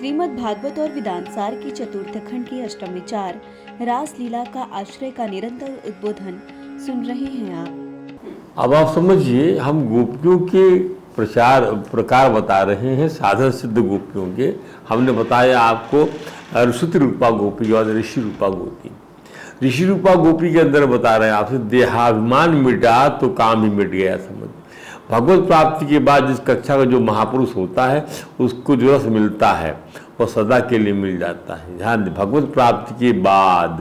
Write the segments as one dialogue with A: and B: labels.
A: श्रीमद् भागवत और वेदांत सार की चतुर्थ खंड की अष्टम विचार रास लीला का आश्रय का निरंतर उद्बोधन सुन रहे हैं आप।
B: अब आप समझिए, हम गोपियों के प्रकार बता रहे हैं, साधन सिद्ध गोपियों के। हमने बताया आपको ऋषि रूपा गोपी और ऋषि रूपा गोपी। ऋषि रूपा गोपी के अंदर बता रहे हैं आपसे, देहाभिमान मिटा तो काम ही मिट गया। समझ, भगवत प्राप्ति के बाद जिस कक्षा का जो महापुरुष होता है उसको जो रस मिलता है वह सदा के लिए मिल जाता है। ध्यान दें, भगवत प्राप्ति के बाद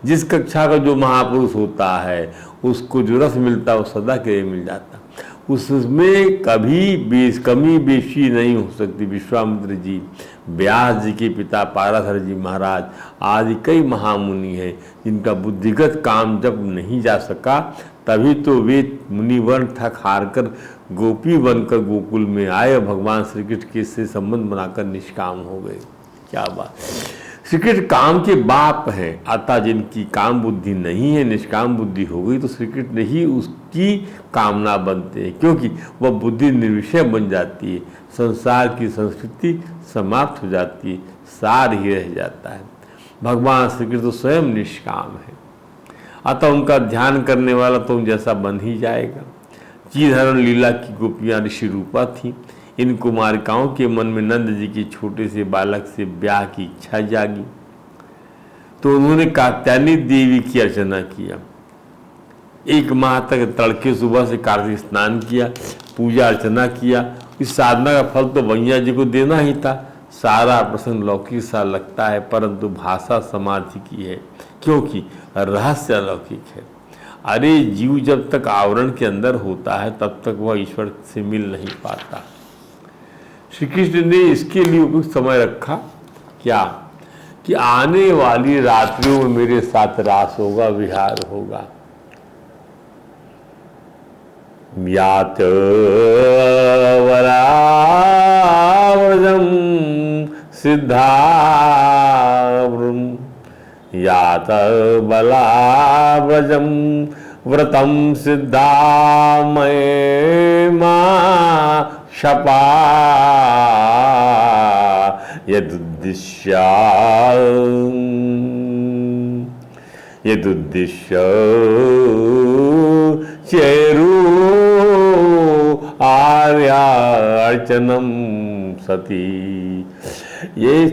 B: जिस कक्षा का जो महापुरुष होता है उसको जो रस मिलता है वो सदा के लिए मिल जाता है। उसमें कभी कमी बेशी नहीं हो सकती। विश्वामित्र जी, व्यास जी के पिता पाराशर जी महाराज आदि कई महामुनि हैं जिनका बुद्धिगत काम जब नहीं जा सका, तभी तो वे मुनिवर्ण थक हार कर गोपी बनकर गोकुल में आए और भगवान श्री कृष्ण के से संबंध बनाकर निष्काम हो गए। क्या बात! श्री कृष्ण काम के बाप हैं, अतः जिनकी काम बुद्धि नहीं है, निष्काम बुद्धि हो गई, तो श्री कृष्ण ही उसकी कामना बनते हैं, क्योंकि वह बुद्धि निर्विषय बन जाती है। संसार की संस्कृति समाप्त हो जाती है, सार ही रह जाता है। भगवान श्री कृष्ण तो स्वयं निष्काम है, अतः उनका ध्यान करने वाला तो जैसा बन ही जाएगा। चीधरण लीला की गोपियाँ ऋषि रूपा थीं। इन कुमारिकाओं के मन में नंद जी की छोटे से बालक से ब्याह की इच्छा जागी, तो उन्होंने कात्यायनी देवी की अर्चना किया। 1 माह तक तड़के सुबह से कार्तिक स्नान किया, पूजा अर्चना किया। इस साधना का फल तो भैया जी को देना ही था। सारा प्रसंग लौकिक सा लगता है, परंतु भाषा समाधि की है, क्योंकि रहस्य अलौकिक है। अरे जीव जब तक आवरण के अंदर होता है तब तक वह ईश्वर से मिल नहीं पाता। श्री कृष्ण ने इसके लिए उपयुक्त समय रखा, क्या कि आने वाली रात्रियों में मेरे साथ रास होगा, विहार होगा। यात वराव्रजम सिद्धाव्रम यात बलाव्रजम व्रतम सिद्धामय मा शपा यदुद्दिश्य चेरु आर्यार्चनम सती। ये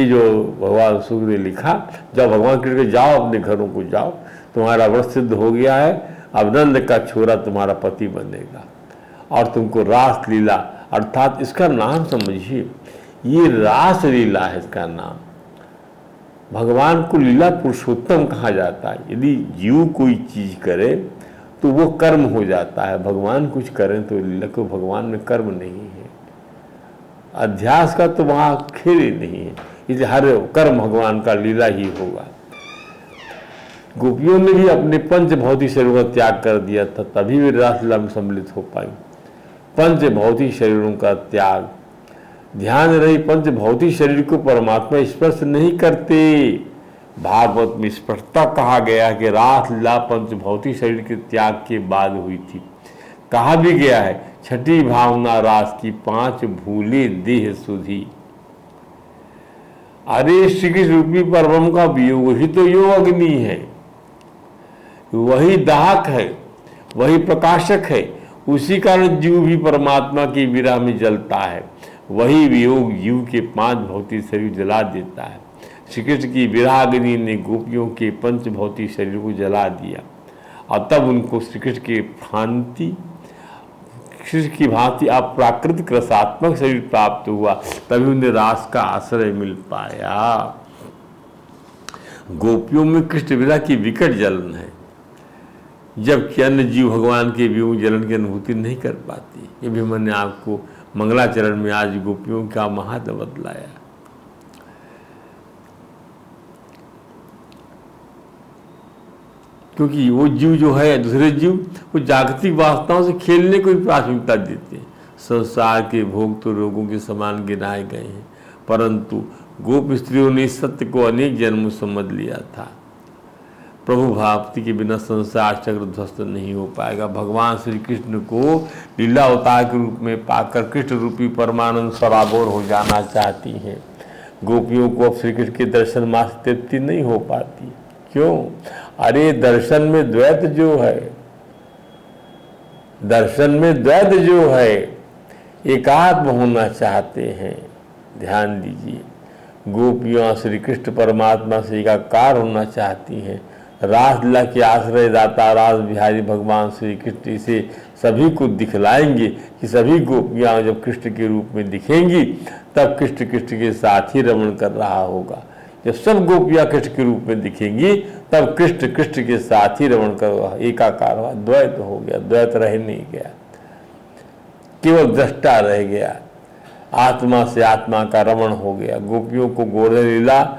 B: जो भगवान सुख ने लिखा, जब भगवान कृष्ण के जाओ, अपने घरों को जाओ, तुम्हारा व्रत सिद्ध हो गया है, अब नंद का छोरा तुम्हारा पति बनेगा और तुमको रास लीला, अर्थात इसका नाम समझिए, ये रास लीला है इसका नाम। भगवान को लीला पुरुषोत्तम कहा जाता है। यदि जीव कोई चीज करे तो वो कर्म हो जाता है, भगवान कुछ करें तो लीला को। भगवान में कर्म नहीं है, अध्यास का तो वहाँ खेल ही नहीं है, इसलिए हर कर्म भगवान का लीला ही होगा। गोपियों ने भी अपने पंच भौतिक शरीरों का त्याग कर दिया था, तभी वे रासलीला में सम्मिलित हो पाई। पंच भौतिक शरीरों का त्याग, ध्यान रही, पंच भौतिक शरीर को परमात्मा स्पर्श नहीं करते। भागवत में स्पष्टता कहा गया कि रासलीला पंच भौतिक शरीर के त्याग के बाद हुई थी। कहा भी गया है, छठी भावना रास की 5 भूले देह सुधी। अरे श्री कृष्ण रूपी परब्रह्म का वियोग ही तो योग अग्नि है, वही दाहक है, वही प्रकाशक है। उसी कारण जीव भी परमात्मा की विरह में जलता है। वही वियोग जीव के 5 भौतिक शरीर जला देता है। श्री कृष्ण की विराग्नि ने गोपियों के पंच भौतिक शरीर को जला दिया और तब उनको श्री कृष्ण की भांति अप्राकृतिक रसात्मक शरीर प्राप्त हुआ, तभी उन्हें रास का आश्रय मिल पाया। गोपियों में कृष्ण विरह की विकट जलन है, जबकि अन्य जीव भगवान के वियोग जलन की अनुभूति नहीं कर पाती। ये भी मैंने आपको मंगलाचरण में आज गोपियों का महत्व बतलाया। क्योंकि वो जीव जो है, दूसरे जीव, वो जागतिक वासनाओं से खेलने को भी प्राथमिकता देते हैं। संसार के भोग तो रोगों के समान गिनाए गए हैं, परंतु गोप स्त्रियों ने इस सत्य को अनेक जन्मों समझ लिया था। प्रभु भक्ति के बिना संसार चक्र ध्वस्त नहीं हो पाएगा। भगवान श्री कृष्ण को लीला अवतार के रूप में पाकर कृष्ण रूपी परमानंद सराबोर हो जाना चाहती हैं। गोपियों को अब श्री कृष्ण के दर्शन मात्र तृप्ति नहीं हो पाती। क्यों? अरे दर्शन में द्वैत जो है, दर्शन में द्वैत जो है, एकात्म होना चाहते हैं। ध्यान दीजिए, गोपियाँ श्री कृष्ण परमात्मा से एकाकार होना चाहती हैं। रासलीला के आश्रय दाता रास बिहारी भगवान श्री कृष्ण इसे सभी को दिखलाएंगे कि सभी गोपियाँ जब कृष्ण के रूप में दिखेंगी तब कृष्ण कृष्ण के साथ ही रमण कर रहा होगा। जब सब गोपियाँ कृष्ण के रूप में दिखेंगी तब कृष्ण कृष्ण के साथ ही रमण कर एकाकार हुआ। द्वैत हो गया, द्वैत रह नहीं गया, केवल दृष्टा रह गया, आत्मा से आत्मा का रमण हो गया। गोपियों को गोवर्धन लीला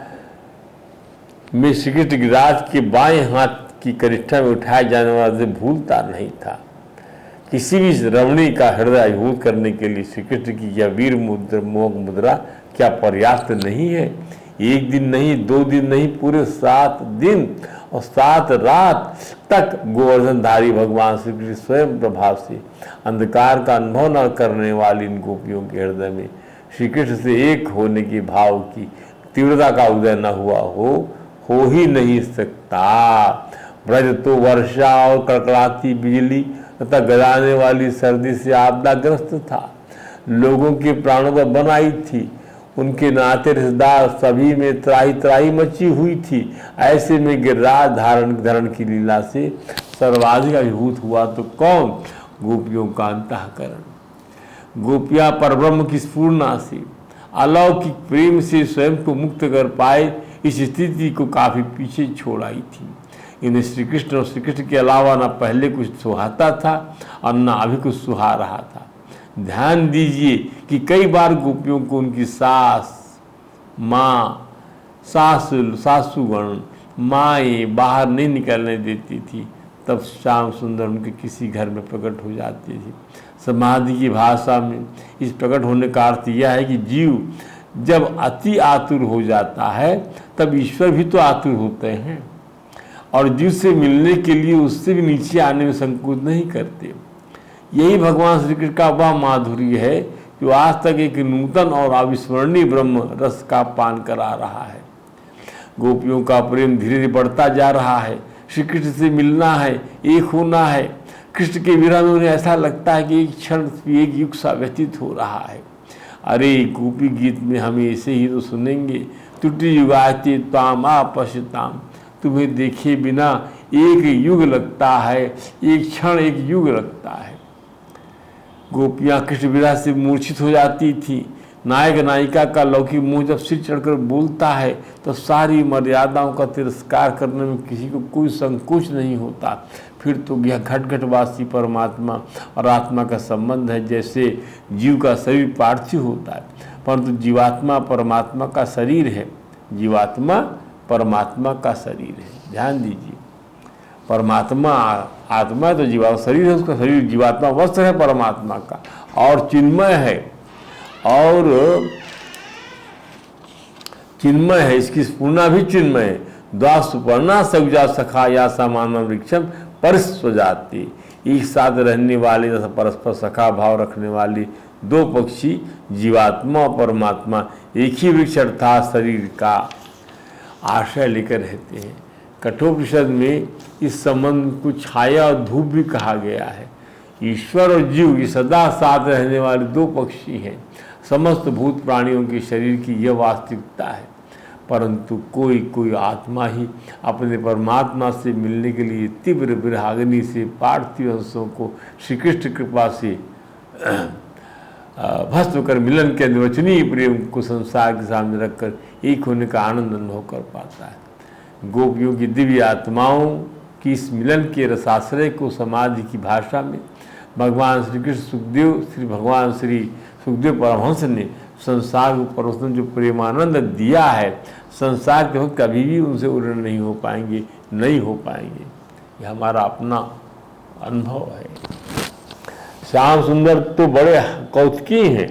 B: में श्री कृष्ण गिरिराज के बाएं हाथ की कनिष्ठा में उठाए जाने वाला से भूलता नहीं था। किसी भी रमणी का हृदय अभिभूत करने के लिए श्री कृष्ण की यह वीर मुद्रा क्या पर्याप्त नहीं है? एक दिन नहीं, 2 दिन नहीं, पूरे 7 दिन और 7 रात तक गोवर्धनधारी भगवान श्री कृष्ण स्वयं प्रभाव से अंधकार का अनुभव न करने वाली इन गोपियों के हृदय में श्री कृष्ण से एक होने के भाव की तीव्रता का उदय न हुआ हो ही नहीं सकता। ब्रज तो वर्षा और कड़कड़ाती बिजली तथा गरजने वाली सर्दी से आपदाग्रस्त था। लोगों के प्राणों पर बन आई थी। उनके नाते रिश्तेदार सभी में त्राही त्राही मची हुई थी। ऐसे में गिरिराज धरण की लीला से सर्वाधिक अभिभूत हुआ तो कौन? गोपियों का अंतःकरण। गोपियाँ परब्रह्म की स्फूर्णा से अलौकिक प्रेम से स्वयं को मुक्त कर पाए इस स्थिति को काफी पीछे छोड़ आई थी। इन्हें श्री कृष्ण और श्री कृष्ण के अलावा न पहले कुछ सुहाता था और न अभी कुछ सुहा रहा था। ध्यान दीजिए कि कई बार गोपियों को उनकी सास, माँ, सासुगण, माएँ बाहर नहीं निकलने देती थी, तब श्याम सुंदर उनके किसी घर में प्रकट हो जाती थी। समाधि की भाषा में इस प्रकट होने का अर्थ यह है कि जीव जब अति आतुर हो जाता है तब ईश्वर भी तो आतुर होते हैं और जीव से मिलने के लिए उससे भी नीचे आने में संकोच नहीं करते। यही भगवान श्री कृष्ण का वह माधुर्य है जो आज तक एक नूतन और अविस्मरणीय ब्रह्म रस का पान करा रहा है। गोपियों का प्रेम धीरे धीरे बढ़ता जा रहा है। श्री कृष्ण से मिलना है, एक होना है। कृष्ण के विरह में उन्हें ऐसा लगता है कि एक क्षण एक युग सा व्यतीत हो रहा है। अरे गोपी गीत में हम ऐसे ही तो सुनेंगे, त्रुटि युगाति ताम आपश्यताम, तुम्हें देखे बिना एक युग लगता है, एक क्षण एक युग लगता है। गोपियाँ कृष्ण विरह से मूर्छित हो जाती थी। नायक नायिका का लौकिक मुंह जब सिर चढ़कर बोलता है तो सारी मर्यादाओं का तिरस्कार करने में किसी को कोई संकोच नहीं होता। फिर तो यह घटघटवासी परमात्मा और आत्मा का संबंध है। जैसे जीव का शरीर पार्थिव होता है परंतु जीवात्मा परमात्मा का शरीर है। जीवात्मा परमात्मा का शरीर है। ध्यान दीजिए, परमात्मा आत्मा तो जीवात्मा शरीर है, उसका शरीर जीवात्मा वस्त्र है परमात्मा का और चिन्मय है और चिन्मय है। इसकी स्फूर्णा भी चिन्मय है। द्वा सुपर्णा सयुजा सखा या समान वृक्षम परिस्वजाति, एक साथ रहने वाले तथा परस्पर सखा भाव रखने वाली 2 पक्षी जीवात्मा और परमात्मा एक ही वृक्ष अर्थात शरीर का आश्रय लेकर रहते हैं। कठोपनिषद में इस संबंध को छाया और धूप भी कहा गया है। ईश्वर और जीव ये सदा साथ रहने वाले 2 पक्षी हैं। समस्त भूत प्राणियों के शरीर की यह वास्तविकता है, परंतु कोई कोई आत्मा ही अपने परमात्मा से मिलने के लिए तीव्र विरहाग्नि से पार्थिव अंशों को श्री कृष्ण कृपा से भस्म कर मिलन के निर्वचनीय प्रेम को संसार के सामने रखकर एक होने का आनंद अनुभव कर पाता है। गोपियों की दिव्य आत्माओं की इस मिलन के रसाश्रय को समाधि की भाषा में भगवान श्री कृष्ण भगवान श्री सुखदेव परमहंस ने संसार को परस्पर जो प्रेमानंद दिया है, संसार के वक्त कभी भी उनसे उड़न नहीं हो पाएंगे, नहीं हो पाएंगे। यह हमारा अपना अनुभव है। श्याम सुंदर तो बड़े कौतुकी हैं।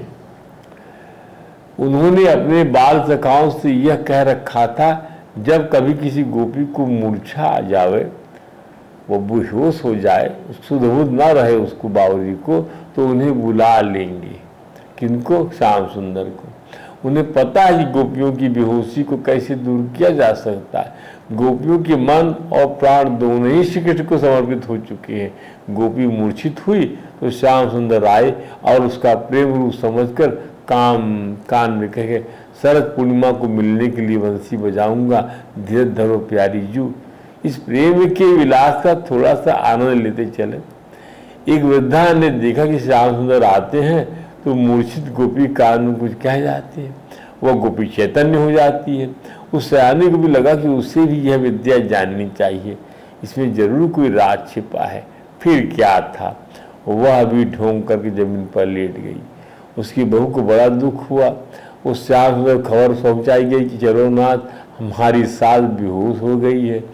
B: उन्होंने अपने बाल सखाओं से यह कह रखा था जब कभी किसी गोपी को मूर्छा आ जावे, वो बेहोश हो जाए, सुध-बुध ना रहे उसको बावरी को, तो उन्हें बुला लेंगे। किनको? श्याम सुंदर को। उन्हें पता है कि गोपियों की बेहोशी को कैसे दूर किया जा सकता है। गोपियों के मन और प्राण दोनों ही श्री कृष्ण को समर्पित हो चुके हैं। गोपी मूर्छित हुई तो श्याम सुंदर आए और उसका प्रेम रूप समझकर कान में कहे, शरद पूर्णिमा को मिलने के लिए बंसी बजाऊंगा, धीरज धरो प्यारी जू। इस प्रेम के विलास का थोड़ा सा आनंद लेते चले। एक वृद्धा ने देखा कि श्याम सुंदर आते हैं तो मूर्छित गोपी कान में कुछ कह जाती है। वह गोपी चैतन्य हो जाती है। उस सयानी को भी लगा कि उसे भी यह विद्या जाननी चाहिए, इसमें जरूर कोई राज छिपा है। फिर क्या था, वह भी ढोंग करके जमीन पर लेट गई। उसकी बहू को बड़ा दुख हुआ। उस श्याम सुंदर खबर पहुंचाई गई कि चलो नाथ, हमारी सास बेहोश हो गई है।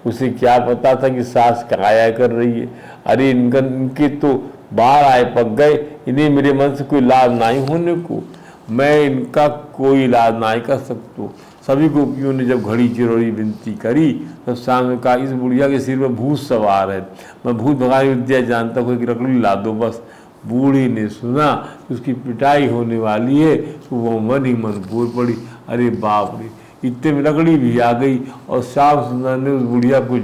B: उसे क्या पता था कि सास काया कर रही है। अरे इनके तो बाहर आए पक गए, इन्हें मेरे मन से कोई लाभ नहीं होने को, मैं इनका कोई इलाज नहीं कर सकता। सभी गोपियों ने जब घड़ी चिरौरी विनती करी तब श्याम ने कहा, इस बुढ़िया के सिर में भूत सवार है, मैं भूत भगाने विद्या जानता हूँ, एक लकड़ी ला दो बस। बूढ़ी ने सुना कि उसकी पिटाई होने वाली है तो वो मन ही मन बोल पड़ी, अरे बाप रे, इतने में लकड़ी भी आ गई और श्याम सुंदर ने उस बुढ़िया को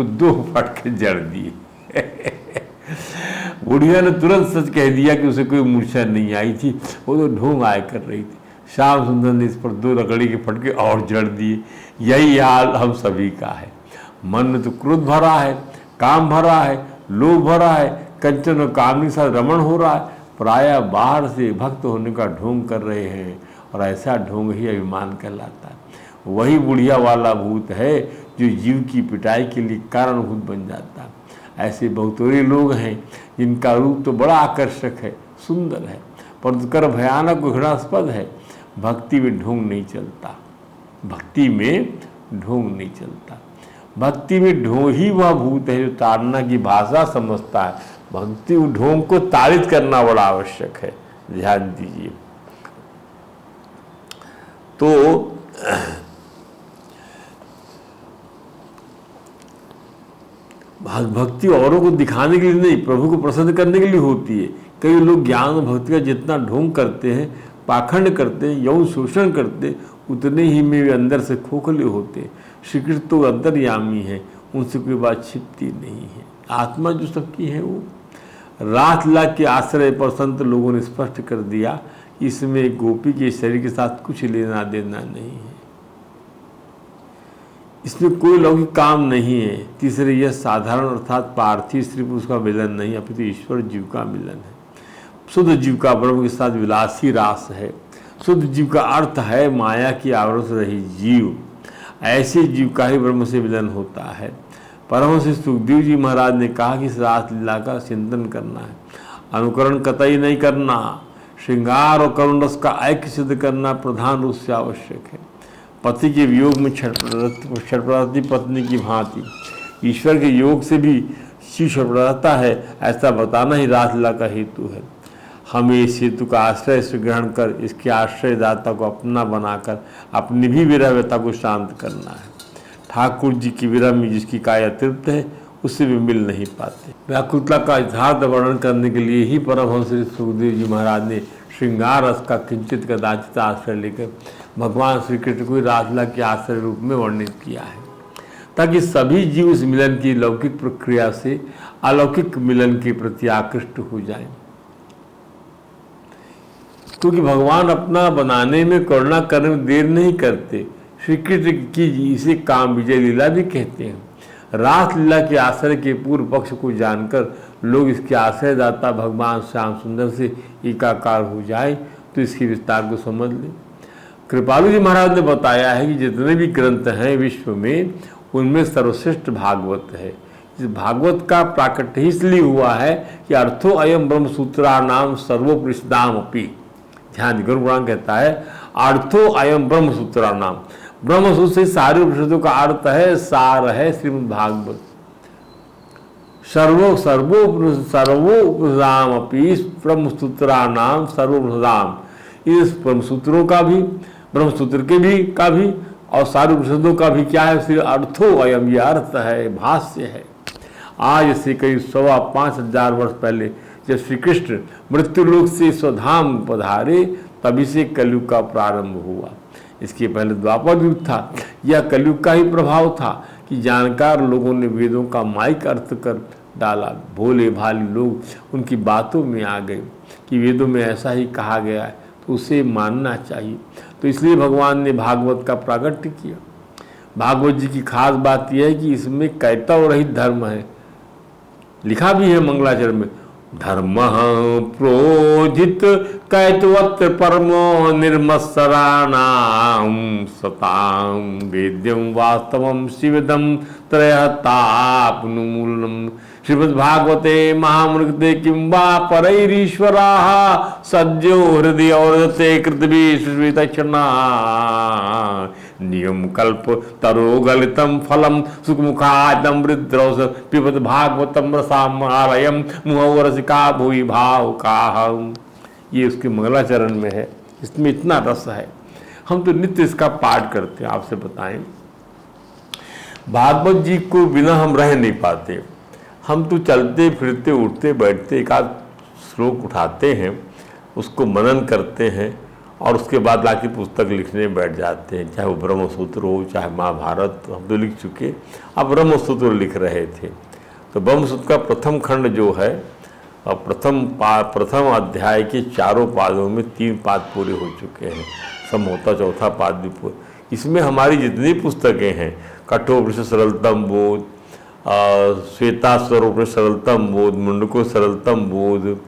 B: दो फटके जड़ दिए। बुढ़िया ने तुरंत सच कह दिया कि उसे कोई मूर्छा नहीं आई थी, वो तो ढोंग आय कर रही थी। श्याम सुंदर ने इस पर दो लकड़ी के फटके और जड़ दिए। यही हाल हम सभी का है। मन में तो क्रोध भरा है, काम भरा है, लोभ भरा है, कंचन और कामनी साथ रमण हो रहा है। प्रायः बाहर से भक्त होने का ढोंग कर रहे हैं और ऐसा ढोंग ही अभिमान कहलाता है। वही बुढ़िया वाला भूत है जो जीव की पिटाई के लिए कारणभूत बन जाता है। ऐसे बहुतोरे लोग हैं जिनका रूप तो बड़ा आकर्षक है, सुंदर है, परंतु कर भयानक घृणास्पद है। भक्ति में ढोंग नहीं चलता, भक्ति में ढोंग नहीं चलता। भक्ति में ढोंग ही वह भूत है जो ताड़ना की भाषा समझता है। भक्ति ढोंग को ताड़ित करना बड़ा आवश्यक है, ध्यान दीजिए। तो भक्ति औरों को दिखाने के लिए नहीं, प्रभु को प्रसन्न करने के लिए होती है। कई लोग ज्ञान और भक्ति का जितना ढोंग करते हैं, पाखंड करते हैं, यौन शोषण करते, उतने ही में वे अंदर से खोखले होते। श्री कृष्ण तो अंतर्यामी है, उनसे कोई बात छिपती नहीं है। आत्मा जो सबकी है वो रासलीला के आश्रय पर संत लोगों ने स्पष्ट कर दिया, इसमें गोपी के शरीर के साथ कुछ लेना देना नहीं है, इसमें कोई लौकिक काम नहीं है। तीसरे, यह साधारण अर्थात पार्थिव स्त्री पुरुष का मिलन नहीं, अपितु ईश्वर जीव का मिलन है। शुद्ध जीव का ब्रह्म के साथ विलासी रास है। शुद्ध जीव का अर्थ है माया की आवरण से रही जीव। ऐसे जीव का ही ब्रह्म से मिलन होता है। परमहंस सुखदेव जी महाराज ने कहा कि इस रासलीला का चिंतन करना है, अनुकरण कतई नहीं करना। श्रृंगार और करुण रस का ऐक्य सिद्ध करना प्रधान रूप से आवश्यक है। पति के वियोग में छटपटाती पत्नी की भांति ईश्वर के योग से भी शिव छटपटाता है, ऐसा बताना ही रासलीला का हेतु है। हमें इस हेतु का आश्रय से ग्रहण कर इसके आश्रयदाता को अपना बनाकर अपनी भी विरह व्यथा को शांत करना है। ठाकुर जी की विरह में जिसकी काया तृप्त है, उससे भी मिल नहीं पाते। व्याकुलता का यथार्थ वर्णन करने के लिए ही परमहंस सुखदेव जी महाराज ने श्रृंगार रस का किंचित कदाचित आश्रय लेकर भगवान श्री कृष्ण को रासलीला के आश्रय रूप में वर्णित किया है, ताकि सभी जीव इस मिलन की लौकिक प्रक्रिया से अलौकिक मिलन के प्रति आकृष्ट हो जाएं। क्योंकि भगवान अपना बनाने में करुणा करने में देर नहीं करते। श्री कृष्ण की इसे काम विजय लीला भी कहते हैं। रासलीला के आश्रय के पूर्व पक्ष को जानकर लोग इसके आश्रयदाता भगवान श्याम सुंदर से एकाकार हो जाए तो इसके विस्तार को समझ लें। कृपालु जी महाराज ने बताया है कि जितने भी ग्रंथ हैं विश्व में, उनमें सर्वश्रेष्ठ भागवत है। इस भागवत का प्राकट्य इसलिए हुआ है कि अर्थो अयम ब्रह्म सूत्राणाम सर्वोपनिषदाम अपि। ध्यान, गुरु पुराण कहता है अर्थो अयम ब्रह्म सूत्राणाम। ब्रह्म सूत्र से सारे उपनिषदों का अर्थ है, सार है श्रीमद् भागवत। सर्वोपनिषदाम अपि ब्रह्मसूत्राणाम सर्वोपनिषदाम। इस ब्रह्मसूत्रों का भी, ब्रह्मसूत्र के भी का भी, और सारे उपनिषदों का भी क्या है, सिर्फ अर्थो अयम, ये अर्थ है, भाष्य है। आज से करीब 5,500 वर्ष पहले जब श्री कृष्ण मृत्युलोक से स्वधाम पधारे, तभी से कलयुग का प्रारंभ हुआ। इसके पहले द्वापर युग था। यह कलयुग का ही प्रभाव था कि जानकार लोगों ने वेदों का माइक अर्थ कर डाला। भोले भाले लोग उनकी बातों में आ गए कि वेदों में ऐसा ही कहा गया है, तो उसे मानना चाहिए। तो इसलिए भगवान ने भागवत का प्राकट्य किया। भागवत जी की खास बात यह है कि इसमें कैतव रहित धर्म है। लिखा भी है मंगलाचरण में, धर्म प्रोजित कैतवत्र परमो निर्मत्सराणाम सताम वेद्यम वास्तवम शिवदम त्रयतापनुमूलनम। श्रीमद्भागवते महामृगते किं वा परैरीश्वराः सद्यो हृदय औरते कृतभि सुश्रुतक्षणा नियम कल्प तरोगलितम फलम सुखमुखादम वृद्रौस पिबत भागवतम रसामहालयम मुहरसिका भूई भाव का। ये उसके मंगलाचरण में है। इसमें इतना रस है, हम तो नित्य इसका पाठ करते हैं। आपसे बताएं, भागवत जी को बिना हम रह नहीं पाते। हम तो चलते फिरते उठते बैठते एक आध श्लोक उठाते हैं, उसको मनन करते हैं और उसके बाद लाके पुस्तक लिखने बैठ जाते हैं। चाहे वो ब्रह्मसूत्र हो, चाहे महाभारत, हम तो लिख चुके। अब ब्रह्मसूत्र लिख रहे थे तो ब्रह्मसूत्र का प्रथम खंड जो है, और प्रथम अध्याय के चारों पादों में 3 पाद पूरे हो चुके हैं। संभवतः चौथा पाद भी पूरा। इसमें हमारी जितनी पुस्तकें हैं, कठोपनिषद सरलतम बोध, श्वेता स्वरूप सरलतम बोध, मुंडको सरलतम बोध,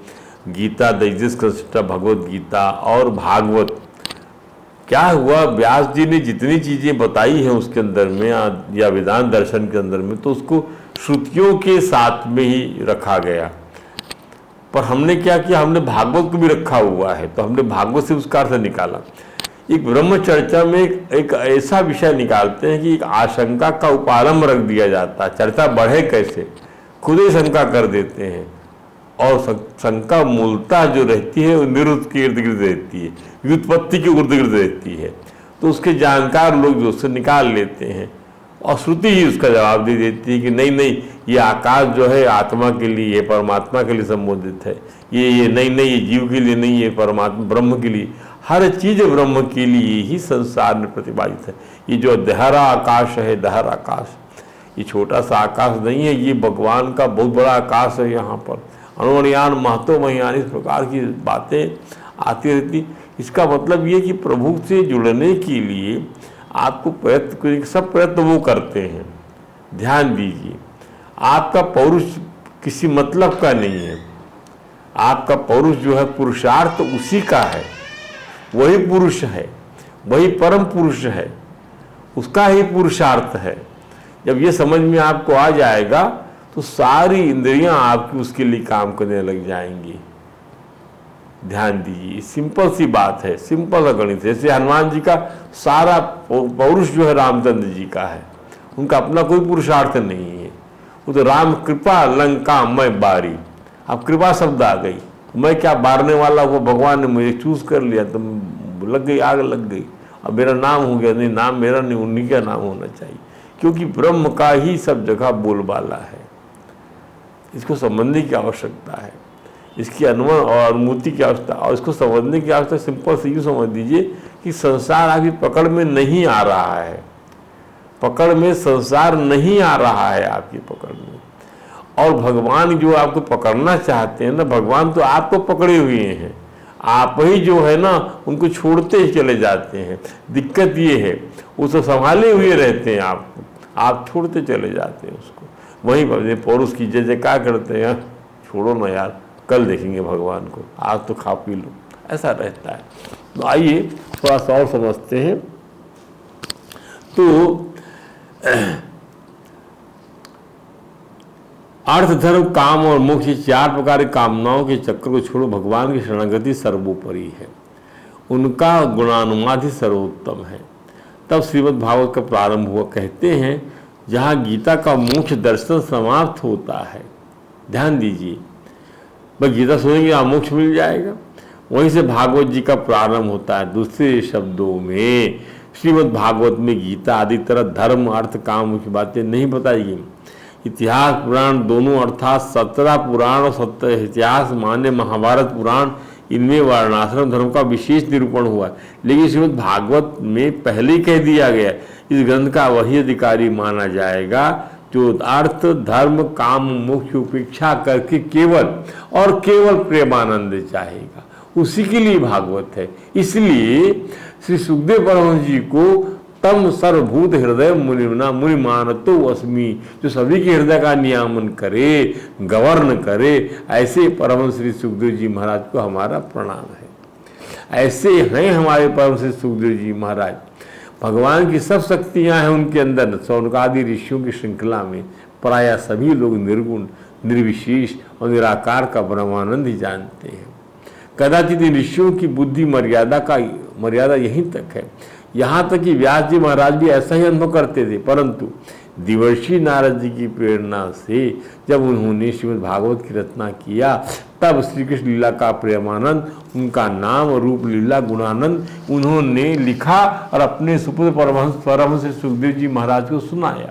B: गीता दैजिस कृष्ण भगवत गीता और भागवत, क्या हुआ, व्यास जी ने जितनी चीज़ें बताई हैं उसके अंदर में या वेदांत दर्शन के अंदर में, तो उसको श्रुतियों के साथ में ही रखा गया। पर हमने क्या किया, हमने भागवत को भी रखा हुआ है, तो हमने भागवत से उसका अर्थ निकाला। एक ब्रह्म चर्चा में एक ऐसा विषय निकालते हैं कि एक आशंका का उपारंभ रख दिया जाता है। चर्चा बढ़े कैसे, खुद ही शंका कर देते हैं। और शंका मूलतः जो रहती है वो निरुक्त के इर्द गिर्द रहती है, व्युत्पत्ति के इर्द गिर्द रहती है। तो उसके जानकार लोग जो उससे निकाल लेते हैं और श्रुति ही उसका जवाब दे देती है कि नहीं नहीं, ये आकाश जो है आत्मा के लिए, ये परमात्मा के लिए संबोधित है, ये नहीं, ये जीव के लिए नहीं, ये परमात्मा ब्रह्म के लिए। हर चीज ब्रह्म के लिए ही संसार में प्रतिपादित है। ये जो दहरा आकाश है, दहर आकाश, ये छोटा सा आकाश नहीं है, ये भगवान का बहुत बड़ा आकाश है। यहाँ पर अणुअणुयान महतो महियान, इस प्रकार की बातें आती रहती। इसका मतलब ये कि प्रभु से जुड़ने के लिए आपको प्रयत्न, सब प्रयत्न वो करते हैं। ध्यान दीजिए, आपका पौरुष किसी मतलब का नहीं है। आपका पौरुष जो है, पुरुषार्थ उसी का है, वही पुरुष है, वही परम पुरुष है, उसका ही पुरुषार्थ है। जब ये समझ में आपको आ जाएगा तो सारी इंद्रियां आपकी उसके लिए काम करने लग जाएंगी। ध्यान दीजिए, सिंपल सी बात है, सिंपल गणित है। जैसे हनुमान जी का सारा पौरुष जो है रामचंद्र जी का है, उनका अपना कोई पुरुषार्थ नहीं है। वो तो राम कृपा लंका मैं बारी, अब कृपा शब्द आ गई, मैं क्या बारने वाला हुआ, भगवान ने मुझे चूज कर लिया, तो लग गई, आग लग गई, अब मेरा नाम हो गया। नहीं, नाम मेरा नहीं, उन्हीं का नाम होना चाहिए, क्योंकि ब्रह्म का ही सब जगह बोलबाला है। इसको समझने की आवश्यकता है, इसकी अनुमान और अनुभूति की आवश्यकता, और इसको समझने की आवश्यकता। सिंपल से यूँ समझ दीजिए कि संसार अभी पकड़ में नहीं आ रहा है, पकड़ में संसार नहीं आ रहा है आपकी पकड़ में। और भगवान जो आपको पकड़ना चाहते हैं ना, भगवान तो आपको पकड़े हुए हैं, आप ही जो है ना उनको छोड़ते ही चले जाते हैं। दिक्कत ये है, वो तो संभाले हुए रहते हैं आपको, आप छोड़ते चले जाते हैं उसको। वहीं पर पौरुष की जय जयकार करते हैं, छोड़ो ना यार, कल देखेंगे भगवान को, आज तो खा पी लो, ऐसा रहता है। तो आइए थोड़ा सा और समझते हैं। तो अर्थ, धर्म, काम और मोक्ष, 4 प्रकार की कामनाओं के चक्र को छोड़ो, भगवान की शरणागति सर्वोपरि है, उनका गुणानुवाद ही सर्वोत्तम है। तब श्रीमद् भागवत का प्रारंभ हुआ। कहते हैं जहाँ गीता का मोक्ष दर्शन समाप्त होता है, ध्यान दीजिए, बस गीता सुनेंगे आप मोक्ष मिल जाएगा, वहीं से भागवत जी का प्रारंभ होता है। दूसरे शब्दों में श्रीमद् भागवत में गीता आदि तरह धर्म अर्थ काम की बातें नहीं बताई गई। इतिहास पुराण दोनों अर्थात 17 पुराण और 17 इतिहास माने महाभारत पुराण, इनमें वर्णाश्रम धर्म का विशेष निरूपण हुआ है। लेकिन श्रीमद् भागवत में पहले ही कह दिया गया इस ग्रंथ का वही अधिकारी माना जाएगा जो अर्थ धर्म काम मोक्ष उपेक्षा करके केवल और केवल प्रेमानंद चाहेगा, उसी के लिए भागवत है। इसलिए श्री सुखदेव परमहंस जी को तम सर्वभूत हृदय मुनिना मुनि मानतो अस्मि, जो सभी के हृदय का नियामन करे, गवर्न करे, ऐसे परमहंस श्री सुखदेव जी महाराज को हमारा प्रणाम है। ऐसे हैं हमारे परमहंस श्री सुखदेव जी महाराज। भगवान की सब शक्तियां हैं उनके अंदर। सौनकादि ऋषियों की श्रृंखला में प्रायः सभी लोग निर्गुण, निर्विशेष और निराकार का ब्रह्मानंद ही जानते हैं। कदाचित इन ऋषियों की बुद्धि मर्यादा यहीं तक है। यहाँ तक कि व्यास जी महाराज भी ऐसा ही अनुभव करते थे, परंतु देवर्षि नारद जी की प्रेरणा से जब उन्होंने श्रीमद् भागवत की रचना किया, तब श्री कृष्ण लीला का प्रेमानंद, उनका नाम रूप लीला गुणानंद उन्होंने लिखा और अपने सुपुत्र परमहंस सुखदेव जी महाराज को सुनाया।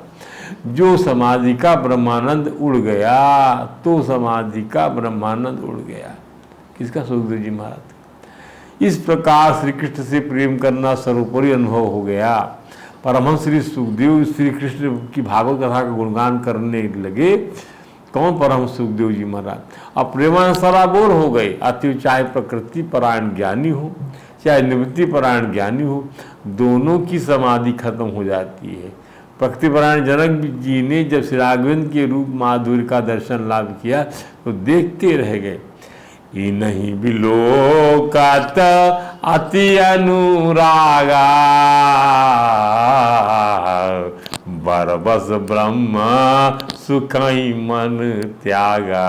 B: जो समाधि का ब्रह्मानंद उड़ गया, तो समाधि का ब्रह्मानंद उड़ गया। किसका? सुखदेव जी महाराज। इस प्रकार श्री कृष्ण से प्रेम करना सर्वोपरि अनुभव हो गया। परमहंस श्री सुखदेव श्री कृष्ण की भागवत कथा का गुणगान करने लगे। कौन? परमहंस सुखदेव जी महाराज। अब प्रेमानंद सराबोर हो गए। अति चाहे प्रकृति परायण ज्ञानी हो, चाहे निवृत्ति परायण ज्ञानी हो, दोनों की समाधि खत्म हो जाती है। प्रकृति परायण जनक जी ने जब श्री राघवेंद्र के रूप माधुर्य का दर्शन लाभ किया तो देखते रह गए। नहीं बिलोकत अति अनुरागा, बरबस ब्रह्म सुखई मन त्यागा।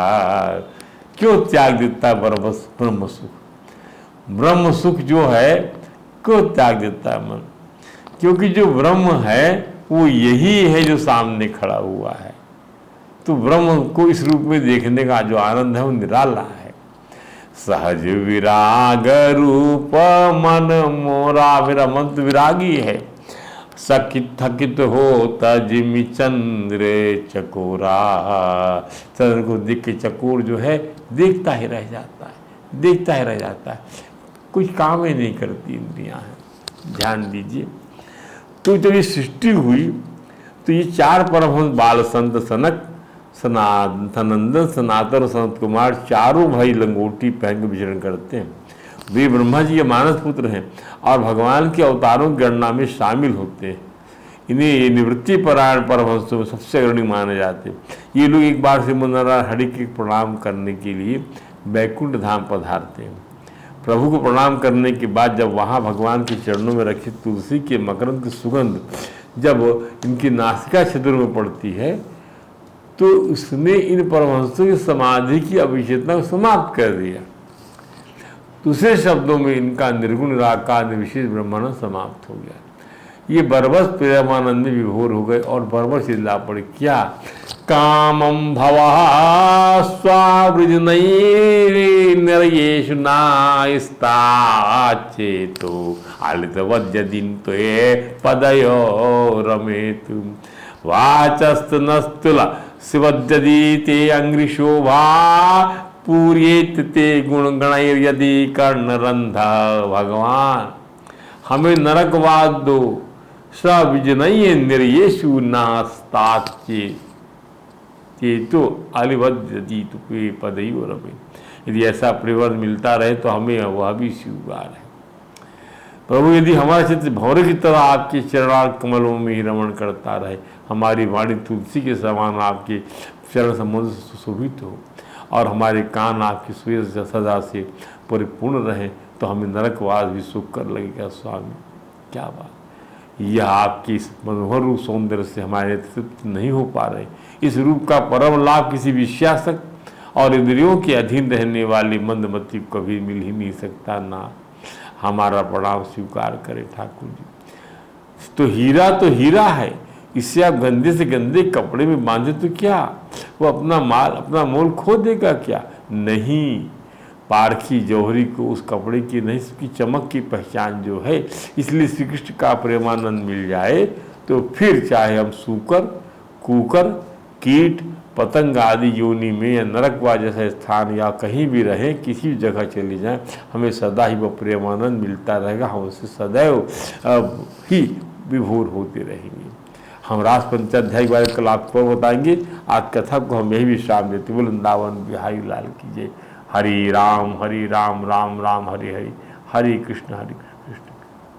B: क्यों त्याग देता है बरबस ब्रह्म सुख? ब्रह्म सुख जो है क्यों त्याग देता है मन? क्योंकि जो ब्रह्म है वो यही है जो सामने खड़ा हुआ है। तो ब्रह्म को इस रूप में देखने का जो आनंद है वो निराला है। सहज विराग रूप मन मोरा, मेरा मन तो विरागी है। सकित थकित हो तजिमि चंद्र चकोरा, चंद्र को देख के चकोर जो है देखता ही रह जाता है, देखता ही रह जाता है, कुछ काम ही नहीं करती इंद्रियां हैं। ध्यान दीजिए। तो जब ये सृष्टि हुई तो ये चार परमहंस बाल संत सनक, सनातनंदन, सनातन और सनत कुमार चारों भाई लंगोटी पहन के विचरण करते हैं। वे ब्रह्मा जी के मानस पुत्र हैं और भगवान के अवतारों की गणना में शामिल होते हैं। इन्हें निवृत्ति परायण परमहंसों में सबसे अग्रणी माने जाते हैं। ये लोग एक बार श्रीमन्नारायण हरि के प्रणाम करने के लिए बैकुंठ धाम पधारते हैं। प्रभु को प्रणाम करने के बाद जब वहाँ भगवान के चरणों में रखी तुलसी के मकरंद की सुगंध जब इनकी नासिका छिद्र में पड़ती है तो उसने इन परमहंसों की समाधि की अभिषेचना को समाप्त कर दिया। दूसरे शब्दों में इनका निर्गुण निराकार निर्विशेष ब्रह्मानंद समाप्त हो गया। ये बरबस प्रेमानंद में विभोर हो गए और बरबस लीला पड़ी। क्या? कामम भवा स्वावृजनये नरयेषु नास्ता चेतो आलितवद्यदिन तो ये पदयो रमेतु वाचस्तनस्तुला शिवद्यदीते अंग्रिशोभा पूर्येत ते गुण गणैर यदि कर्णरंधा। भगवान हमें नरकवाद दो, सविजनये निर्येषु नास्ताच्चे चेतो आलिवद्यदीतु पे पदयो रमे। यदि ऐसा परिवर्तन मिलता रहे तो हमें वह भी स्वीकार है। प्रभु यदि हमारा चित्त भौरे की तरह आपके चरणार कमलों में ही रमण करता रहे, हमारी वाणी तुलसी के समान आपके चरण संबंध से सुशोभित हो और हमारे कान आपकी सूर्य से सदा से परिपूर्ण रहे तो हमें नरकवास भी सुख कर लगेगा। स्वामी क्या बात! यह आपकी इस मनोहर रूप सौंदर्य से हमारे तृप्त नहीं हो पा रहे। इस रूप का परम लाभ किसी विषयासक्त और इंद्रियों के अधीन रहने वाली मंदमती को कभी मिल ही नहीं सकता। ना हमारा प्रणाम स्वीकार करें ठाकुर जी। तो हीरा है, इससे आप गंदे से गंदे कपड़े में बांधे तो क्या वो अपना माल अपना मोल खो देगा क्या? नहीं, पारखी जौहरी को उस कपड़े की नहीं, उसकी चमक की पहचान जो है। इसलिए श्री कृष्ण का प्रेमानंद मिल जाए तो फिर चाहे हम सूकर, कुकर, कीट, पतंग आदि योनि में या नरकवा जैसे स्थान या कहीं भी रहें, किसी भी जगह चले जाएं, हमें सदा ही वह प्रेमानंद मिलता रहेगा। हम उससे सदैव ही विभोर होते रहेंगे। हम रास पंचाध्याय के बारे में कल आपको बताएंगे। आज कथा को हम यही विश्राम देते। बोल वृंदावन बिहारी लाल की जय। हरि राम राम राम हरि हरि, हरे कृष्ण हरे कृष्ण।